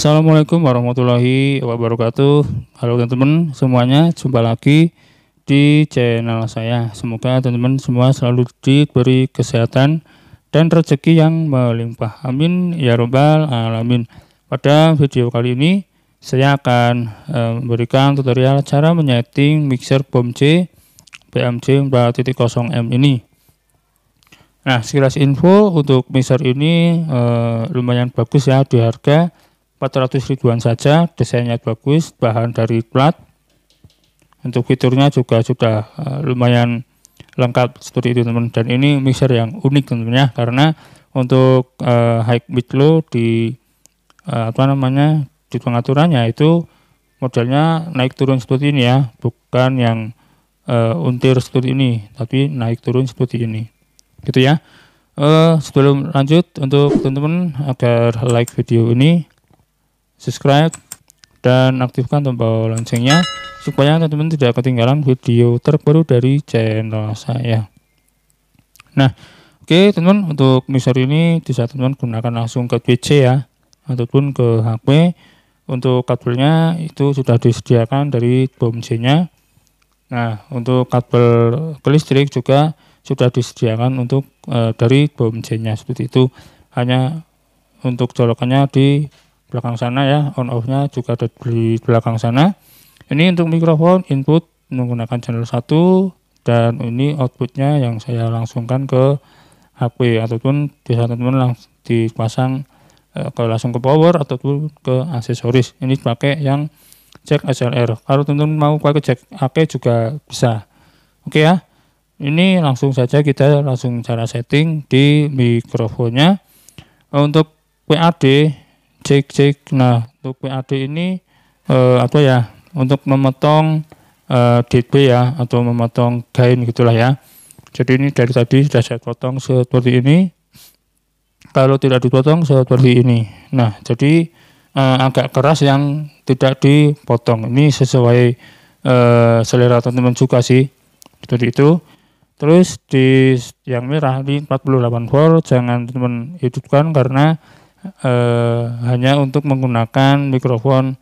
Assalamualaikum warahmatullahi wabarakatuh. Halo teman-teman semuanya, jumpa lagi di channel saya. Semoga teman-teman semua selalu diberi kesehatan dan rezeki yang melimpah. Amin ya robbal alamin. Pada video kali ini saya akan memberikan tutorial cara menyeting mixer BOM C BMC 4.0M ini. Nah, sekilas info untuk mixer ini lumayan bagus ya, di harga 400 ribuan saja. Desainnya bagus, bahan dari plat. Untuk fiturnya juga sudah lumayan lengkap seperti itu teman. Dan ini mixer yang unik tentunya, karena untuk high mid low di di pengaturannya itu modelnya naik turun seperti ini ya, bukan yang untir seperti ini, tapi naik turun seperti ini, gitu ya. Sebelum lanjut, untuk teman-teman agar like video ini, subscribe dan aktifkan tombol loncengnya supaya teman-teman tidak ketinggalan video terbaru dari channel saya. Nah, oke teman-teman, untuk mixer ini bisa teman-teman gunakan langsung ke PC ya, ataupun ke HP. Untuk kabelnya itu sudah disediakan dari BOM C-nya. Nah, untuk kabel ke listrik juga sudah disediakan untuk dari BOM C-nya seperti itu. Hanya untuk colokannya di belakang sana ya, on off-nya juga ada di belakang sana. Ini untuk mikrofon input menggunakan channel 1, dan ini outputnya yang saya langsungkan ke HP, ataupun bisa teman-teman langsung dipasang langsung ke power ataupun ke aksesoris. Ini pakai yang jack XLR. Kalau teman-teman mau pakai jack AK juga bisa. Oke ya. Ini langsung saja kita cara setting di mikrofonnya. Untuk PAD cek. Nah, untuk PAD ini untuk memotong dB ya, atau memotong gain gitulah ya. Jadi ini dari tadi sudah saya potong seperti ini. Kalau tidak dipotong seperti ini. Nah, jadi agak keras yang tidak dipotong. Ini sesuai selera teman-teman juga sih, seperti itu. Terus di yang merah di 48 volt jangan teman-teman hidupkan, karena hanya untuk menggunakan mikrofon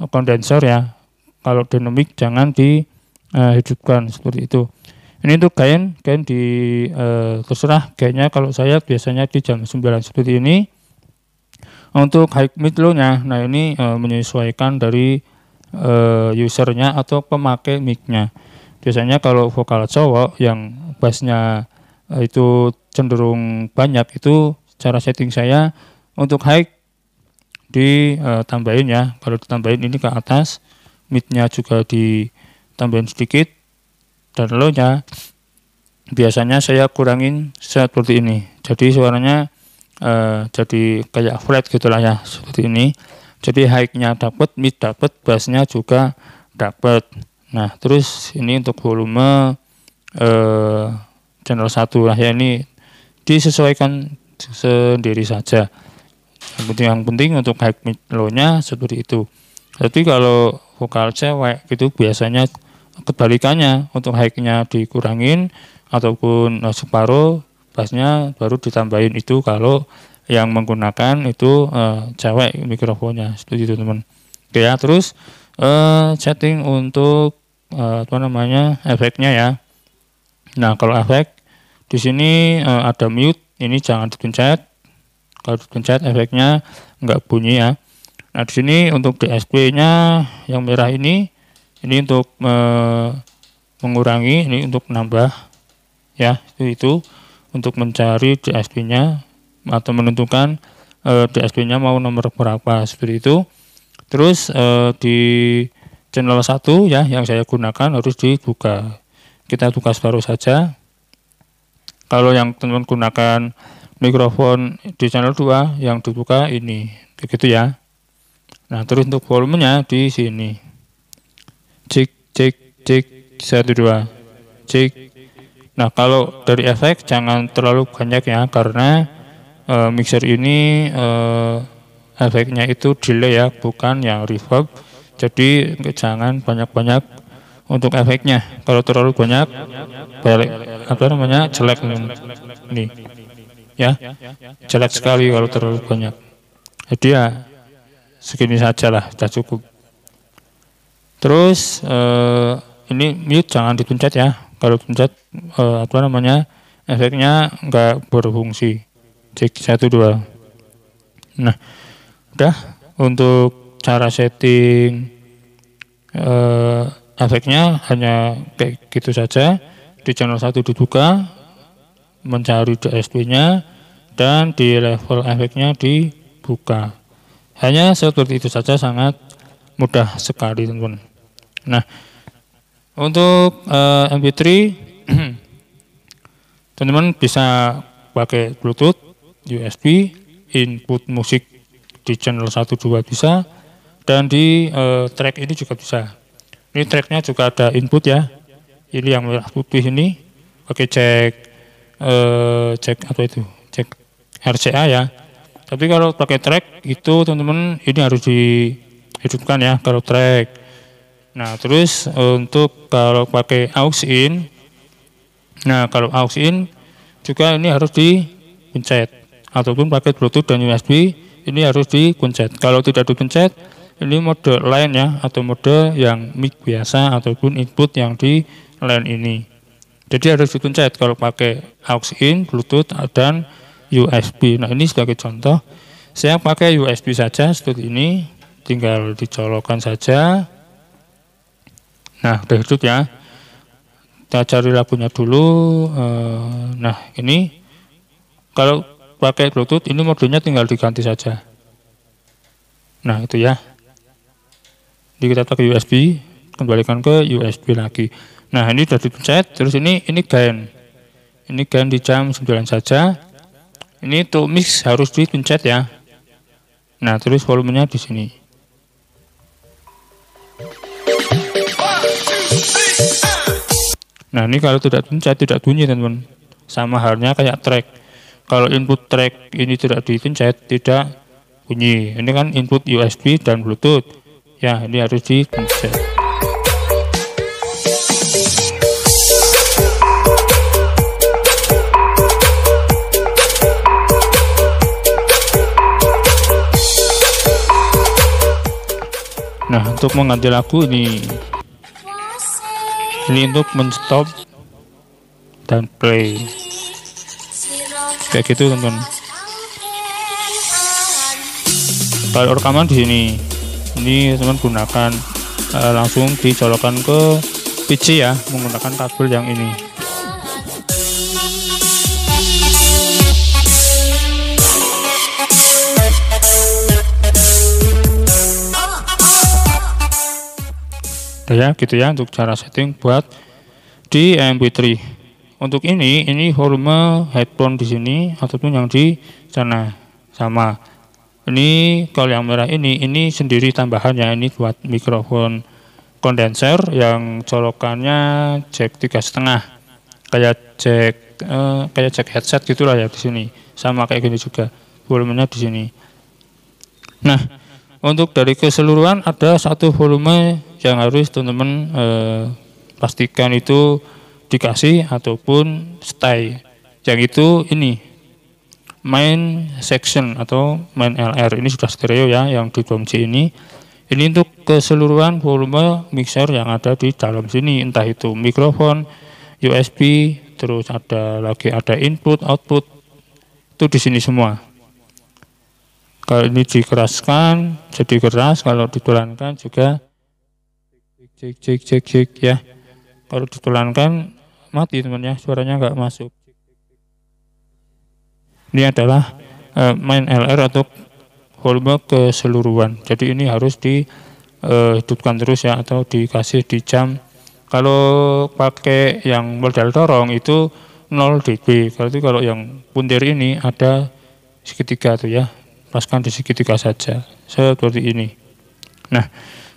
kondensor ya. Kalau dynamic jangan dihidupkan seperti itu. Ini untuk gain di terserah gainnya. Kalau saya biasanya di jam 9 seperti ini. Untuk high mid low nya, nah ini menyesuaikan dari usernya atau pemakai mic-nya. Biasanya kalau vokal cowok yang bassnya itu cenderung banyak, itu cara setting saya untuk high ditambahin ya. Kalau ditambahin ini ke atas, mid-nya juga ditambahin sedikit, dan low-nya biasanya saya kurangin seperti ini. Jadi suaranya jadi kayak flat gitulah ya, seperti ini. Jadi high-nya dapat, mid dapat, bass-nya juga dapat. Nah, terus ini untuk volume channel 1 lah ya, ini disesuaikan sendiri saja. Yang penting untuk high mid low-nya seperti itu. Jadi kalau vokal cewek itu biasanya kebalikannya, untuk high-nya dikurangin ataupun separuh, bassnya baru ditambahin. Itu kalau yang menggunakan itu cewek mikrofonnya, seperti itu teman. Oke ya, terus setting untuk efeknya ya. Nah, kalau efek di sini ada mute, ini jangan dipencet. Kalau dipencet efeknya enggak bunyi ya. Nah, di sini untuk DSP-nya yang merah ini untuk mengurangi, ini untuk nambah ya, itu untuk mencari DSP-nya atau menentukan DSP-nya mau nomor berapa, seperti itu. Terus di channel 1 ya yang saya gunakan harus dibuka. Kita buka separuh saja. Kalau yang teman-teman gunakan mikrofon di channel 2 yang dibuka ini, begitu ya. Nah, terus untuk volumenya di sini. Cek 1 2. Cek. Nah, kalau dari efek jangan terlalu banyak ya, karena mixer ini efeknya itu delay ya, bukan yang reverb. Jadi jangan banyak-banyak untuk efeknya. Kalau terlalu banyak jelek nih ya, jelek sekali kalau terlalu banyak. Jadi ya segini saja lah, sudah cukup. Terus ini mute jangan dipencet ya, kalau pencet efeknya nggak berfungsi. Cek 1 2. Nah, udah untuk cara setting efeknya hanya kayak gitu saja. Di channel 1 dibuka, mencari DSP-nya, dan di level efeknya dibuka. Hanya seperti itu saja, sangat mudah sekali teman-teman. Nah, untuk MP3 teman-teman bisa pakai Bluetooth, USB, input musik di channel 1 2 bisa, dan di track ini juga bisa. Ini tracknya juga ada input ya. Ini yang merah putih ini pakai cek apa itu? Cek RCA ya. Tapi kalau pakai track itu teman-teman ini harus dihidupkan ya kalau track. Nah, terus untuk kalau pakai aux in, nah kalau aux in juga ini harus dipencet, ataupun pakai Bluetooth dan USB ini harus dipencet. Kalau tidak dipencet, ini mode line ya, atau mode yang mic biasa ataupun input yang di line ini. Jadi harus dipencet kalau pakai aux in, Bluetooth dan USB. Nah, ini sebagai contoh, saya pakai USB saja seperti ini, tinggal dicolokkan saja. Nah, udah hidup ya. Kita cari lagunya dulu. Nah, ini kalau pakai Bluetooth ini modenya tinggal diganti saja. Nah, itu ya. Jadi kita pakai USB, kembalikan ke USB lagi. Nah, ini sudah dipencet. Terus ini gain. Ini gain di jam 9 saja. Ini untuk mix harus dipencet ya. Nah, terus volumenya di sini. Nah, ini kalau tidak dipencet tidak bunyi teman-teman. Sama halnya kayak track. Kalau input track ini tidak dipencet tidak bunyi. Ini kan input USB dan Bluetooth. Ya, ini harus dipencet. Nah, untuk mengganti lagu ini untuk men-stop dan play. Kayak gitu teman-teman. Kalau rekaman di sini, ini teman gunakan langsung dicolokkan ke PC ya, menggunakan kabel yang ini. Ya, gitu ya untuk cara setting buat di MP3. Untuk ini volume headphone di sini ataupun yang di sana sama. Ini kalau yang merah ini sendiri tambahannya, ini buat mikrofon kondenser yang colokannya jack 3,5. Kayak jack headset gitulah ya di sini. Sama kayak gini juga. Volumenya di sini. Nah, untuk dari keseluruhan ada satu volume yang harus teman-teman pastikan itu dikasih ataupun stay. Yang itu ini main section atau main LR, ini sudah stereo ya yang di dom C ini. Ini untuk keseluruhan volume mixer yang ada di dalam sini, entah itu mikrofon, USB, terus ada input, output, itu di sini semua. Kalau ini dikeraskan jadi keras, kalau ditulankan juga cek ya. Kalau ditulankan mati teman ya, suaranya nggak masuk. Ini adalah main LR atau volume keseluruhan. Jadi ini harus dihidupkan terus ya, atau dikasih di jam. Kalau pakai yang modal dorong itu 0 dB. Kalau yang puntir ini ada segitiga tuh ya, paskan di segitiga saja seperti ini. Nah,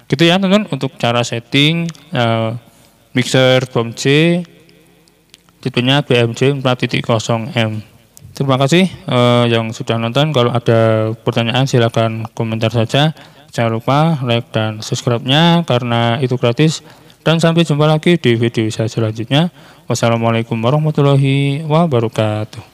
gitu ya teman-teman untuk cara setting mixer dom C tipenya BMC 4.0M. Terima kasih yang sudah nonton. Kalau ada pertanyaan silakan komentar saja. Jangan lupa like dan subscribe-nya karena itu gratis. Dan sampai jumpa lagi di video saya selanjutnya. Wassalamualaikum warahmatullahi wabarakatuh.